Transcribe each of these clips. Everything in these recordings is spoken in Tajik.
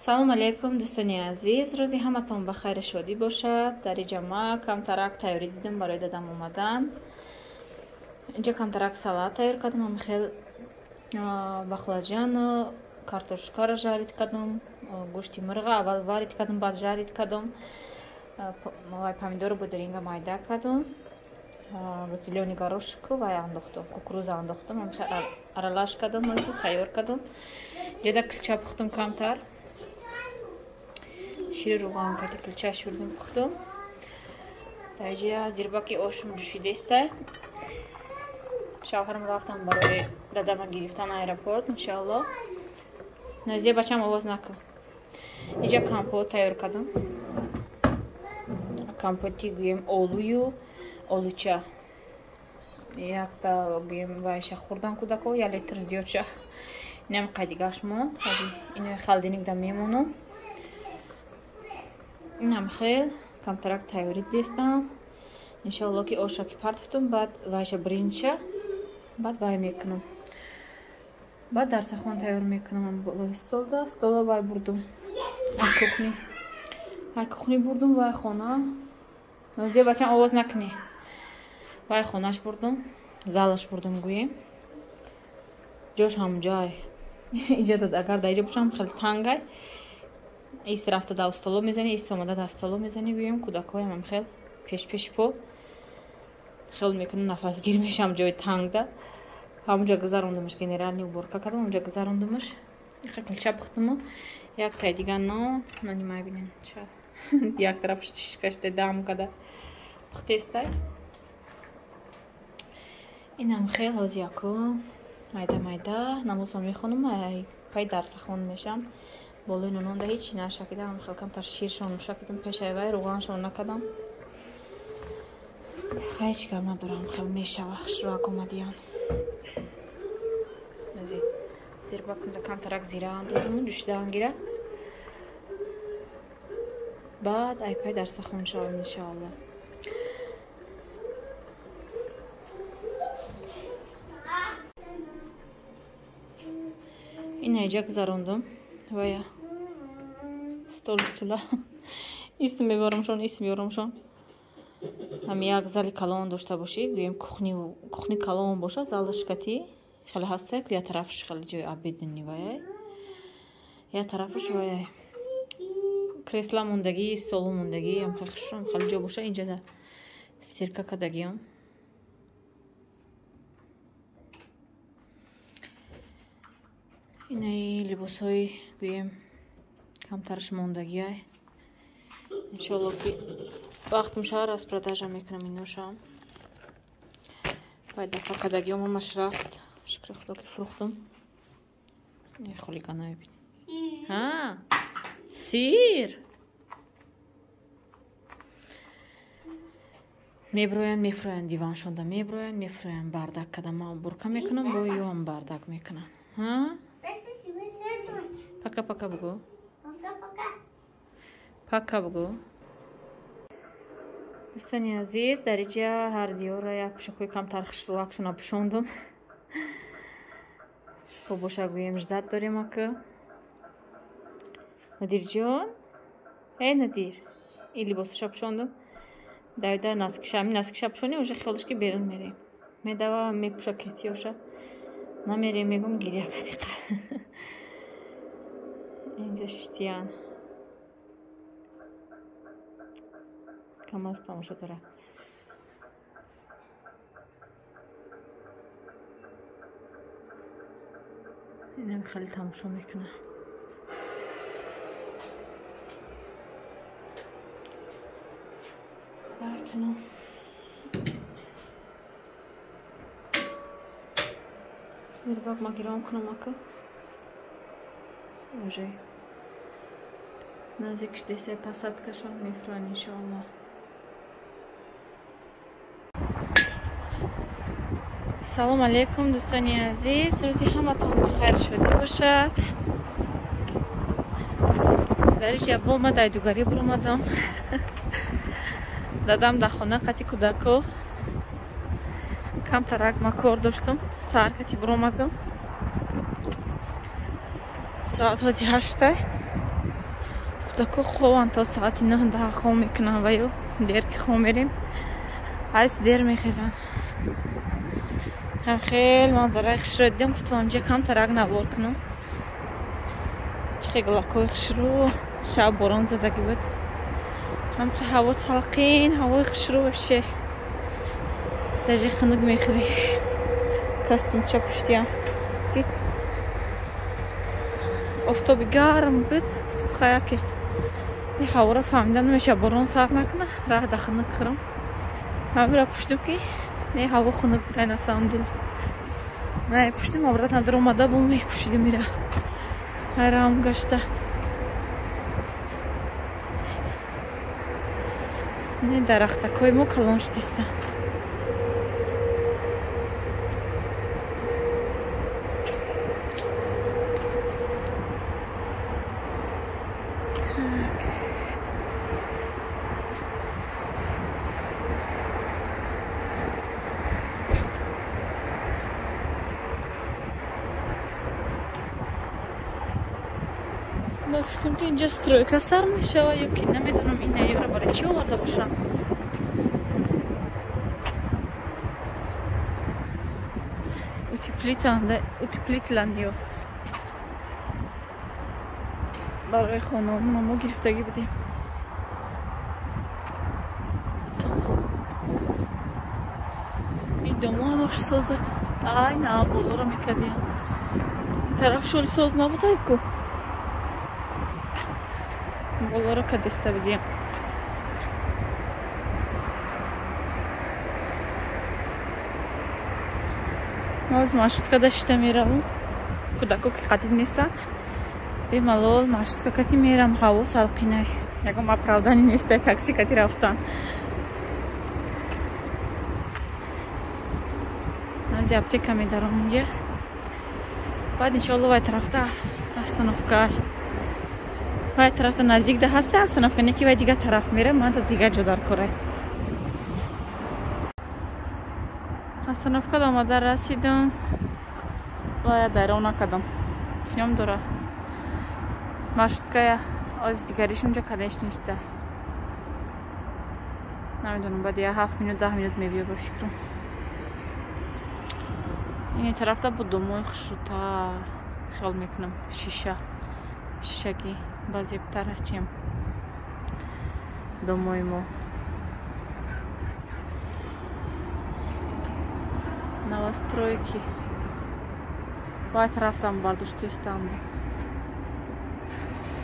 салом алейкум дӯстони азиз, рӯзи ҳаматон ба хайр шодӣ бошад. дар ҷама камтарак тайёрӣ дидам барои дадам омадан. инҷа камтарак салат тайёр кардам, амихел бахлаҷану картошкаро жарид кардам, гӯшти мурға аввал варид кардам, баъд жарид кардам, помидору будиринга майда кардам, зелёни горошку вай андохтам, кукуруза андохтам, амихел аралаш кардам, тайёр кардам. ҷада килча пухтам камтар, шири руған кати килча шурдам пухтам. Даҷа зирбаки ошум ҷӯшидестай. шавҳарам рафтам барои дадама гирифтан аэропорт, иншаллоҳ. Назия бачам овоз накун. Инҷа компот тайёр кардам. Компоти гӯем олую олуча. Якта гӯем вайша хурдан кудако, 1 литр зиёдша. Инам қайдигаш монд, ино халдиникда мемонам. инам хел камтарак тайёрӣ дестам. иншаллоҳ ки оша ки партфтам, баъд вайша бринча, баъд вай мекунам. баъд дарсахон тайёр мекунам. болои столда стола вай бурдам. ай кухни бурдам, вай хона. Назия бачам овоз накунӣ. вай хонаш бурдам, залаш бурдам гӯем. ҷош ҳамҷай. иҷа дад агар дар иҷа бошам хеле тангай. ис рафта дар столо мезани, ис омада дар столо мезани, гӯем кӯдакоям ам хел пеш по хел мекунам, нафасгир мешам ҷои тангда. ҳамунҷа гузарондамаш, генерални уборка кардам, ҳамунҷа гузарондамаш. қилча пухтаму як тай дига нони май бинен як тараф шишкашда дам када пухтестай. инам хел ҳозияку майда намозам мехонам, пай дарсахон мешам. болои нононда ҳечи нашакидам, хел камтар ширшон шакидам, пешаи вай руғаншон накардам. ҳеҷ гап надорам, хел мешава шурак омадиян. зирбакунда камтарак зира андозам, ҷӯшидан гира. баъд айпай дарсахон шавам иншаллоҳ. ин айҷа гузарондам. вая стула исм мебарамшон. ҳам як зали калон дошта бошед, гӯем кухни калон бошад, залашкати хеле ҳастай, як тарафаш хеле ҷои обедани ваяй, як тарафаш ваяй кресла мондагӣ, столу мондагӣ, ам хеле хеле ҷо боша. инҷа да стирка кардагиам. инаи либосҳои гӯем камтараш мондагиай. иншаллоҳ ки вақтам шаҳр аз продажа мекунам иношам. баъд дафъа кадагиём ҳамаш рафт. шукри худо ки фурӯхтам. холиганаи бин. сир меброянд диваншонда меброянд бардак када ман бурка мекунам, бо ёам бардак мекунам. Пока бгу. Пока бгу. дӯстони азиз, дар иҷа ҳар диёра як пӯшакҳои камтар хушрӯвакшона пӯшондам. боша гӯем ждат дорем ака. надирҷон, надир, ин либосаша пӯшондам. давида наскиша пӯшони, уже хиёлаш ки берун мерем. медава мепӯша кетиёша. намерем мегум гирия кадиқа. инҷа шитиян. камаз тамоша дора. инам хеле тамошо мекуна. бакно. зирбак магирам кунам ака. уже наздик шдесе посадкашон мефроян иншаллоҳ. салом алейкум дӯстони азиз, рӯзи ҳаматон ба хайр шодӣ бошад. дар иҷа бома дайдугарӣ буромадам. дадам дар хона қати кӯдако камтарак ма кор доштам. саҳар кати буромадам. соат ҳози 8. کودکا خوابن تا ساعت 9 خواب میکنن و یا دیر که خواب میریم از دیر میخیزن. هم خیلی منظره خوش رو دیدم که تو همجا کم ترک نبار کنم. خیلی گلکوی خوش رو شب باران زدگی بود. هم خیلی هوا سلقین هوای خوش رو بشه. دجی خنک میخوری کاستوم چه پشتیم دید افتابی گرم بود. افتاب خیلی که این هوا را فهمیدن نمیشه باران سر نکنه راه دخنک خرم همین را پشتم که نه هوا خنک برای نسام دیل نه پشتم عبرت نداره اومده بومی پشتیم میره هرام گشته نه درخت کوی مو کلان شدیسته من فکرم که اینجا سترویکا سر میشه و یکی نمیدونم این نیاره برای چی آورده باشم. اوتیپلیت لندیو برای خانم ما گرفتگی بدیم. این دمو همش سازه آی نه بالا رو میکدیم این طرف شولی ساز نبوده ایکو بالا رو کدسته بدیم. ما از маршрутка داشته میرم کودکو که قدیم نیستن بیمالول маршрутка کتی میرم هوا سلقینه یکم اپراودنی نیسته تاکسی کتی رفتن از اپتیکا میدارم اینجا بعد انشالله وای طرفتا اصنافکار وای طرفتا نزدیک ده هسته اصنافکار نیکی وای دیگه طرف میره من تا دیگه جدار کره اصنافکار آماده رسیدم وای درونه کدم خیام دوره маршрутка از دیگریش اونجا کدش نیسته نمیدونم بعد یه 7 minut 10 minut میبیه با فکرم این طرف تا بود دموی خوشوتا خیال میکنم شیشگی بازی بتره چیم دموی مو новостройки وای طرف там برداشتی استانبول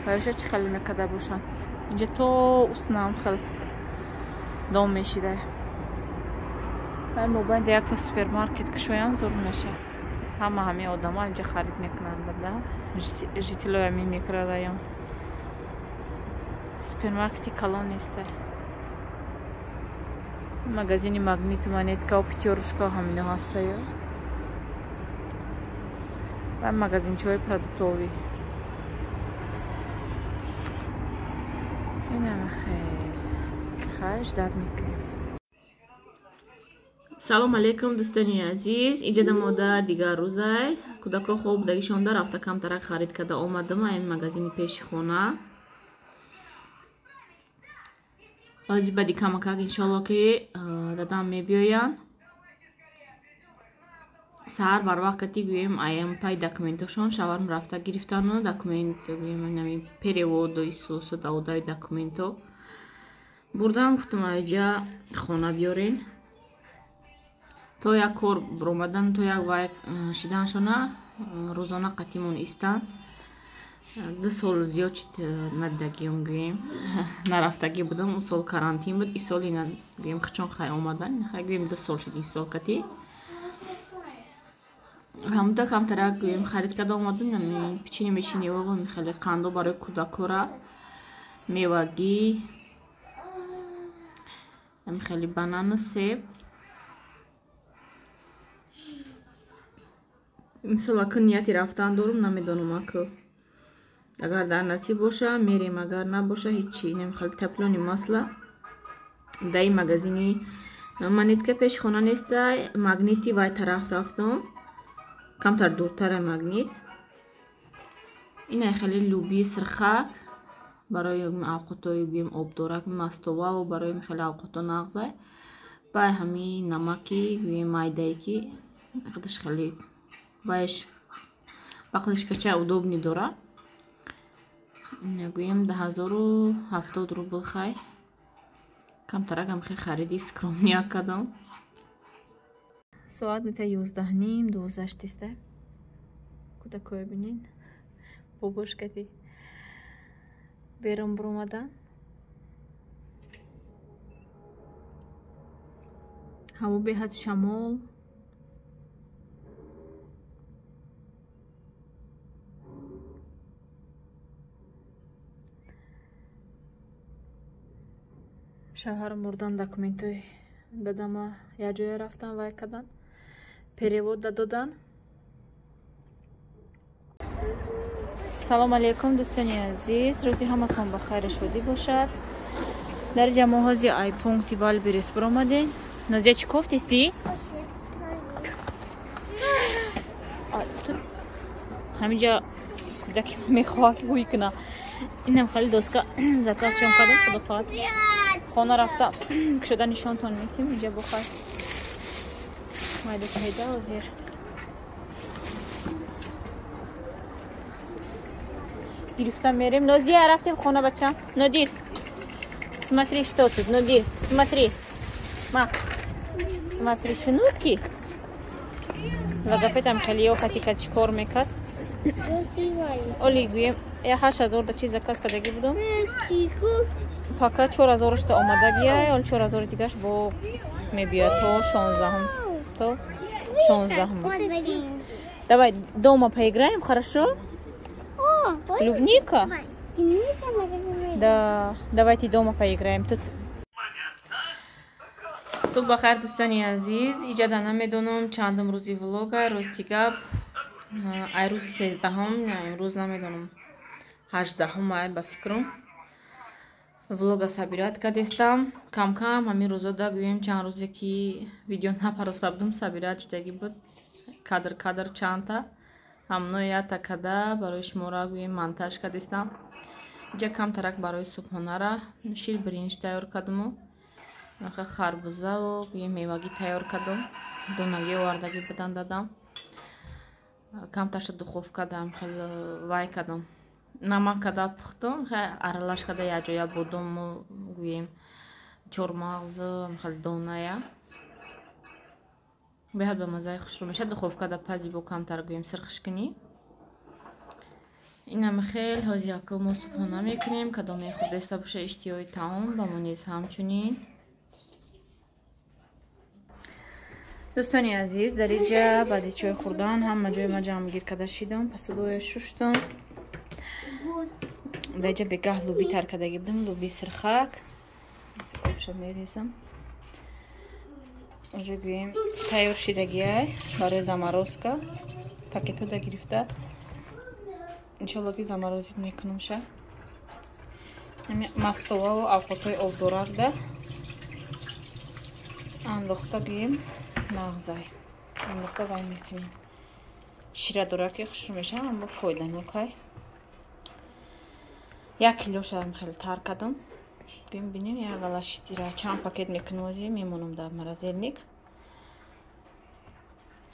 وایشه چی خیلی میکده باشن اینجا تو اصنام خیلی دام میشیده و موبایل یک تا سوپرمارکت که شویان زور میشه همه آدم ها اینجا خرید میکنن بده جیتیلو همی میکره دایم سوپرمارکتی کلان نیسته магазине магнит монетка و пятерушка همینه هسته یا و магазин чой продуктовый اینم خیلی داد میکنیم. سلام علیکم دوستانی عزیز اینجا دماده دیگر روزه کودکا خوب دگیشان در رفته کم ترک خرید کرده آمدم این магазини پیش خونه آجی بدی کمک انشالله که دادم میبیاین سهر بر وقتی گویم ایم پای دکومنتشون شوارم رفته گرفتن دکومنت گویم نمی перевод و سوس داودای دکومنتو بردم گفتم اینجا خونه بیارین تو یک کار برآمدن تو یک وای شدن شونه روزانه قطیمون استن 2 سال زیاد ندگیم گویم نرفتگی بودم اون سال карантин بود این سالی نگویم چون خیلی آمدن گویم 2 سال شدیم سال کتی همونده کم ترک گویم خرید کرده آمدن پیچینی میشینی و خیلی قندو برای کودکورا میوگی خیلی بنان سیب مثلا اکن نیتی رفتن دارم نمیدانم اکو اگر در نصیب باشه میریم اگر نباشه هیچی نمیخواد تپلونی مسئله در این магазини монетка پیش خونه نیسته магнити وای طرف رفتم کمتر دورتر магнит این خیلی لوبی سرخک барои авқотои гӯем обдорак мастоваву барои хеле авқото нағзай бай ҳами намаки гӯем майдае ки қадаш хеле байш бақлишкача удобни дора гӯем 1070 рубл хай камтаракам хе хариди скромняк кардам. Соат мета 11:30 тиста кӯдакое бинин бобошкати берун буромадан ҳаво беҳад шамол шавҳарам бурдан документои дадама якҷоя рафтан вай кадан перевод дододан. салому алейкум дӯстони азиз, рӯзи ҳаматон ба хайру шодӣ бошад. дар ҷамоҳози айпункти валберес биромадем. Нозия чӣ кофтисти? ҳаминҷа кӯдаки мехоҳад ки ҳуй куна. Инам хали доска заказшон кардам. худо фақат хона рафта кушода нишонтон метим. инҷа бохай майда чайда озир гирифта мерем. Нозия, рафтем хона бачам. Нодир, смотри, что тут. Нодир, смотри. Ма, смотри, шнурки. Логопедам хеле ёхати ка чӣ кор мекард. Оли гӯем 8000 да чиз заказ кардаги будам. Фақат 4000-шта омадагиай, ол 4000 дигаш бо мебиёд то 16. То 16. Давай дома поиграем, хорошо? Клубника? Да, давайте дома поиграем. Тут субҳ бахайр дӯстони азиз. Иҷада намедонам чандум рӯзи влога. Рости гап ай рӯзи 13-ум, имрӯз намедонам 18-ум ай ба фикрам. Влога сабират кардестам. Кам кам ҳамин рӯзода гӯем чанд рӯзе ки видео напарофта будам сабират шидаги буд. Кадр чандта ҳамноята када барои шумора гӯем монтаж кардестам. Иҷа камтарак барои субҳонара шир бринҷ тайёр кардаму харбузаву гӯем мевагӣ тайёр кардам. Донаги овардаги будан дадам. Камташа духовка дам хеле вай кардам. Намак када пухтам, аралаш када якҷоя бодому гӯем чормағзу хеле доная. беҳад ба маззаи хушрӯ мешавад. Духовкада пази бо камтар гӯем сирхиш кунӣ. Инам хел ҳози яко мо субҳона мекунем. Кадоме худ деста боша иштиёи таом ба мо низ ҳамчунин. дӯстони азиз, дар инҷа баъди чой хӯрдан ҳама ҷояма ҷамъгир карда шидам. Посудоя шуштам. Дар инҷа бегаҳ луби тайёр кардаги будам. Луби сирхак обша мерезам. уже гӯем тайёр шидагиай барои заморозка. Пакетода гирифта иншалло ки заморозит мекунам ша. Мастоваву авқотои обдоракда андохта гӯем мағзай андохта вай мекунем. Шира дора ки хушрӯ мешавад, аммо фоиданокай. 1 килошам хеле тар кардам. Гӯем бинем як галашитира чанд пакет мекунам ози мемонам дар морозилник.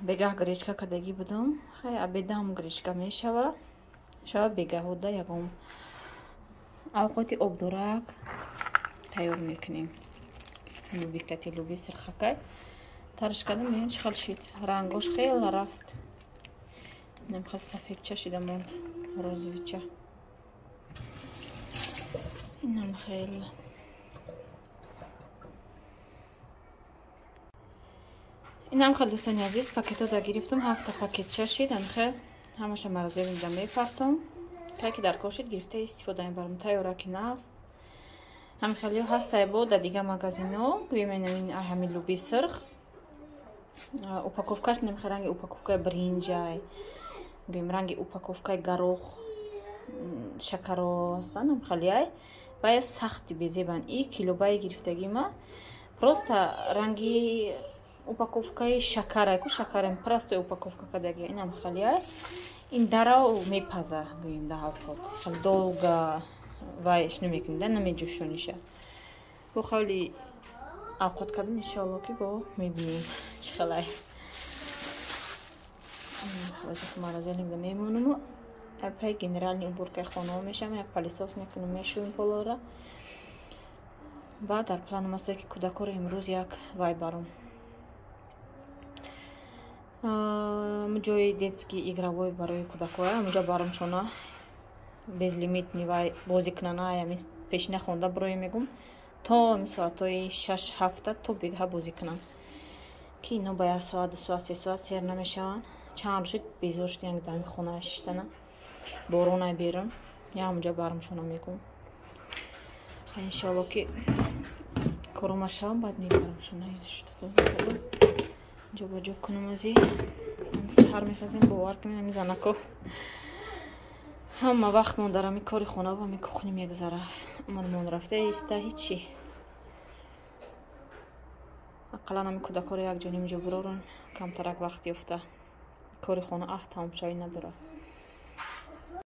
бегаҳ гречка кардагӣ будам. хай обедам гречка мешава. шава бегаҳода ягон авқоти обдорак тайёр мекунем. лубикати луби сирхакай тарш кардам. бинем чӣ хел шид. рангош хеле рафт. инам хел сафедча шида монд, розовича. инам хеле инам хел дӯстони азиз пакетода гирифтам. 7 пакетча шид. хел ҳамаша морозилнида мепартам. кай ки дар кор шид гирифта истифода мебарам. тайёраки наст ҳамин хелиё ҳастай бо дар дига магазино гӯем ҳамин луби сирх. упаковкаш немхе ранги упаковкаи бринҷай гӯем ранги упаковкаи гарох шакаро ҳастан намхалиай ва сахти безебан. И килобаи гирифтагима просто ранги упаковкаи шакарай ку шакарем простой упаковка кадаги инам халиай. ин дарав мепаза гӯем дар авқот хел долга вайш намекунда намеҷӯшониша. бо хавли авқат кардан иншоалло ки бо мебинем чӣ халай. Маразелинга мемонум пай генеральни уборкаи хонаҳо мешавам, як палисос мекунам, мешӯем полора. Баъд дар планом аст ки кӯдакоро имрӯз як вай барам. ҷои детский игровой барои кӯдакоа амҷо барамшона безлимитни вай бозӣ кунана ями пешина хонда барои мегум то соатҳои 6-7 то бегаҳа бозӣ кунам ки ино ба 1 соат 2 соат 3 соат сер намешаванд. чанд рӯз шуд безор шудем дами хона шиштана боронай берун ямҷо барамшона мегум иншоалло ки корома шавам баъд мебарамшона ҷобаҷо кунам ази саҳар мехазем бовар кунем ами занако ҳама вақтмон дар ами кори хона ва ами кухни мегзара. Мон рафта иста ҳичи ақаллан ами кӯдакоро якҷо нимҷо буророн камтарак вақт ёфта кори хона тамом шавӣ надорад.